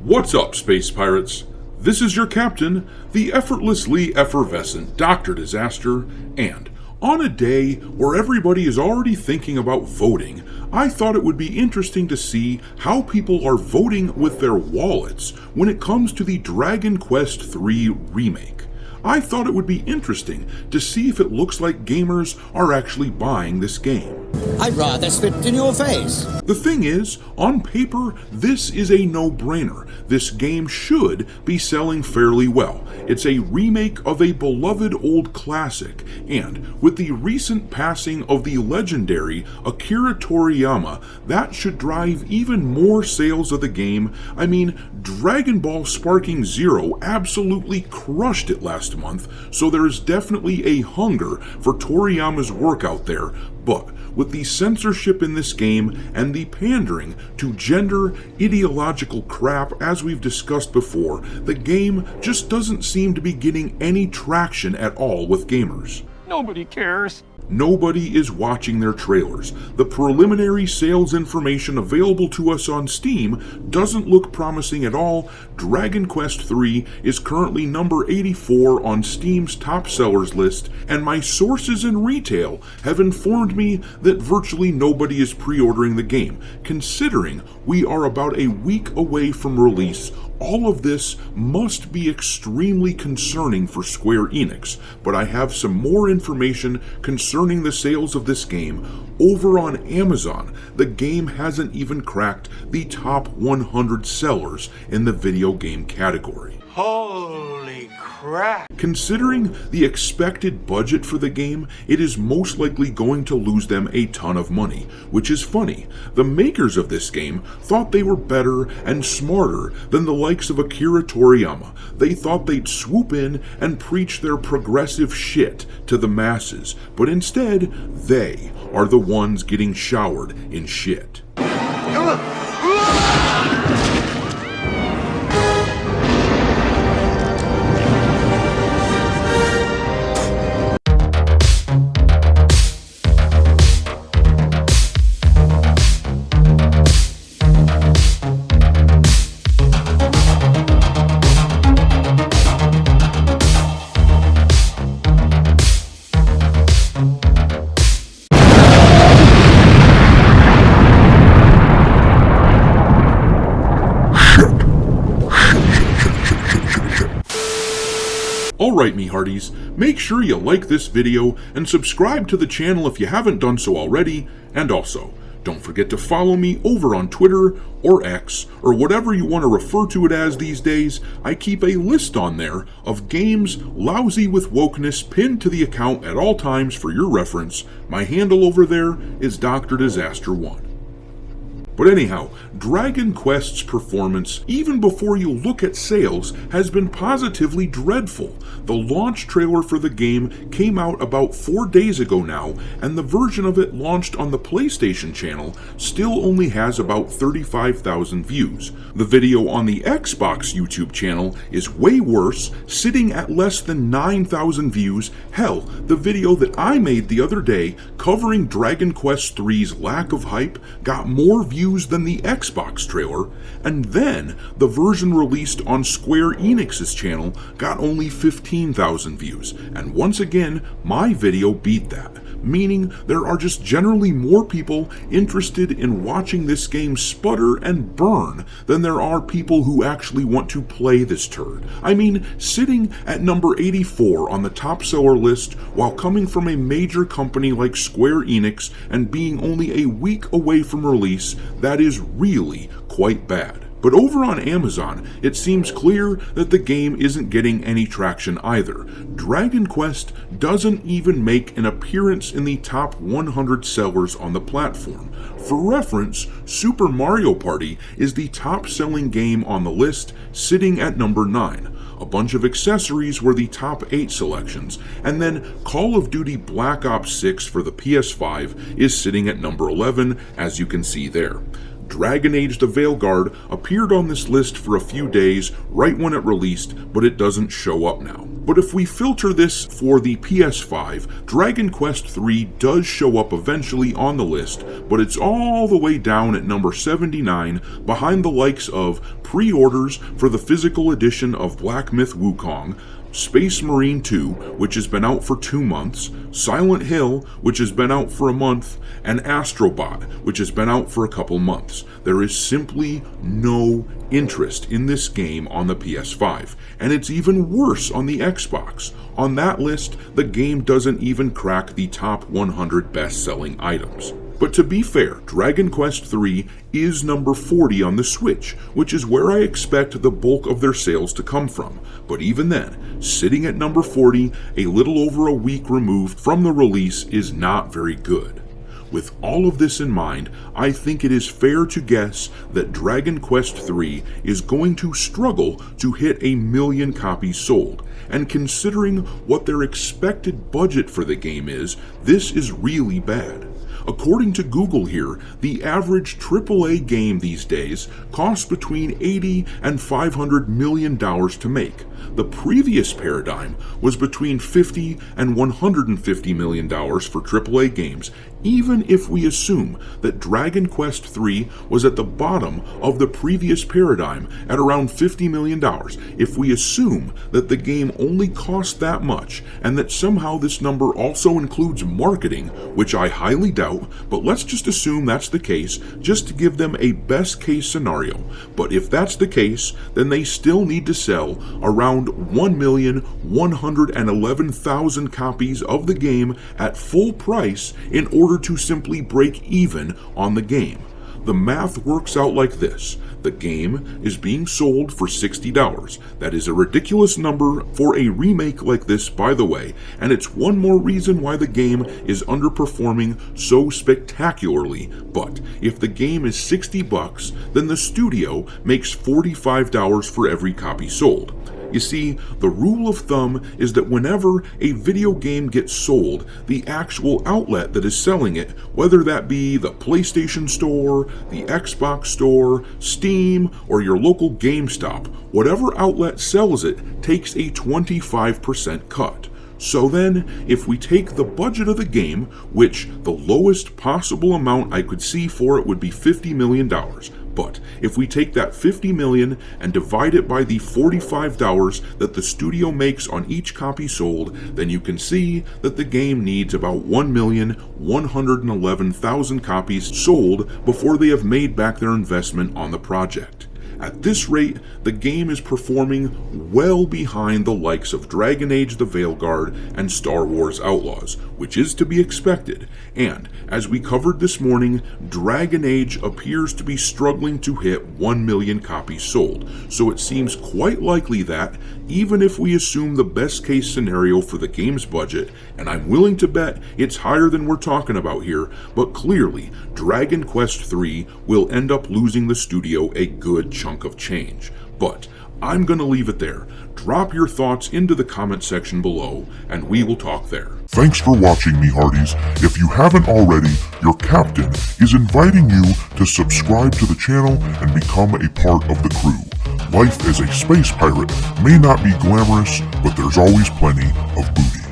What's up, space pirates? This is your captain, the effortlessly effervescent Dr. Disaster, and on a day where everybody is already thinking about voting, I thought it would be interesting to see how people are voting with their wallets when it comes to the Dragon Quest III remake. I thought it would be interesting to see if it looks like gamers are actually buying this game. I'd rather spit in your face. The thing is, on paper, this is a no-brainer. This game should be selling fairly well. It's a remake of a beloved old classic, and with the recent passing of the legendary Akira Toriyama, that should drive even more sales of the game. I mean, Dragon Ball Sparking Zero absolutely crushed it last month, so there is definitely a hunger for Toriyama's work out there, but with the censorship in this game and the pandering to gender ideological crap as we've discussed before, the game just doesn't seem to be getting any traction at all with gamers. Nobody cares. Nobody is watching their trailers. The preliminary sales information available to us on Steam doesn't look promising at all. Dragon Quest III is currently number 84 on Steam's top sellers list, and my sources in retail have informed me that virtually nobody is pre-ordering the game. Considering we are about a week away from release, all of this must be extremely concerning for Square Enix, but I have some more information concerning the sales of this game. Over on Amazon, the game hasn't even cracked the top 100 sellers in the video game category. Holy crap. Considering the expected budget for the game, it is most likely going to lose them a ton of money, which is funny. The makers of this game thought they were better and smarter than the likes of Akira Toriyama. They thought they'd swoop in and preach their progressive shit to the masses, but instead, they are the ones getting showered in shit. Alright, me hearties, make sure you like this video and subscribe to the channel if you haven't done so already, and also, don't forget to follow me over on Twitter or X, or whatever you want to refer to it as these days. I keep a list on there of games lousy with wokeness pinned to the account at all times for your reference. My handle over there is Dr. Disaster 1. But anyhow, Dragon Quest's performance, even before you look at sales, has been positively dreadful. The launch trailer for the game came out about 4 days ago now, and the version of it launched on the PlayStation channel still only has about 35,000 views. The video on the Xbox YouTube channel is way worse, sitting at less than 9,000 views. Hell, the video that I made the other day covering Dragon Quest III's lack of hype got more views than the Xbox trailer, and then the version released on Square Enix's channel got only 15,000 views, and once again, my video beat that, meaning there are just generally more people interested in watching this game sputter and burn than there are people who actually want to play this turd. I mean, sitting at number 84 on the top seller list while coming from a major company like Square Enix and being only a week away from release, that is really quite bad. But over on Amazon, it seems clear that the game isn't getting any traction either. Dragon Quest doesn't even make an appearance in the top 100 sellers on the platform. For reference, Super Mario Party is the top-selling game on the list, sitting at number 9. A bunch of accessories were the top 8 selections, and then Call of Duty Black Ops 6 for the PS5 is sitting at number 11, as you can see there. Dragon Age the Veilguard appeared on this list for a few days right when it released, but it doesn't show up now. But if we filter this for the PS5, Dragon Quest III does show up eventually on the list, but it's all the way down at number 79, behind the likes of pre-orders for the physical edition of Black Myth Wukong, Space Marine 2, which has been out for 2 months, Silent Hill, which has been out for a month, and Astrobot, which has been out for a couple months. There is simply no interest in this game on the PS5, and it's even worse on the Xbox. On that list, the game doesn't even crack the top 100 best-selling items. But to be fair, Dragon Quest III is number 40 on the Switch, which is where I expect the bulk of their sales to come from. But even then, sitting at number 40, a little over a week removed from the release, is not very good. With all of this in mind, I think it is fair to guess that Dragon Quest III is going to struggle to hit 1 million copies sold. And considering what their expected budget for the game is, this is really bad. According to Google here, the average AAA game these days costs between $80 and $500 million to make. The previous paradigm was between $50 and $150 million for AAA games, even if we assume that Dragon Quest III was at the bottom of the previous paradigm at around $50 million. If we assume that the game only cost that much, and that somehow this number also includes marketing, which I highly doubt, but let's just assume that's the case, just to give them a best case scenario. But if that's the case, then they still need to sell around 1,111,000 copies of the game at full price in order to simply break even on the game. The math works out like this. The game is being sold for $60. That is a ridiculous number for a remake like this, by the way, and it's one more reason why the game is underperforming so spectacularly. But if the game is $60, then the studio makes $45 for every copy sold. You see, the rule of thumb is that whenever a video game gets sold, the actual outlet that is selling it, whether that be the PlayStation Store, the Xbox Store, Steam, or your local GameStop, whatever outlet sells it takes a 25% cut. So then, if we take the budget of the game, which the lowest possible amount I could see for it would be $50 million, but if we take that $50 million and divide it by the $45 that the studio makes on each copy sold, then you can see that the game needs about 1,111,000 copies sold before they have made back their investment on the project. At this rate, the game is performing well behind the likes of Dragon Age the Veilguard and Star Wars Outlaws, which is to be expected, and as we covered this morning, Dragon Age appears to be struggling to hit 1 million copies sold, so it seems quite likely that, even if we assume the best case scenario for the game's budget, and I'm willing to bet it's higher than we're talking about here, but clearly, Dragon Quest III will end up losing the studio a good chunk of change. But I'm going to leave it there. Drop your thoughts into the comment section below, and we will talk there. Thanks for watching, me hearties. If you haven't already, your captain is inviting you to subscribe to the channel and become a part of the crew. Life as a space pirate may not be glamorous, but there's always plenty of booty.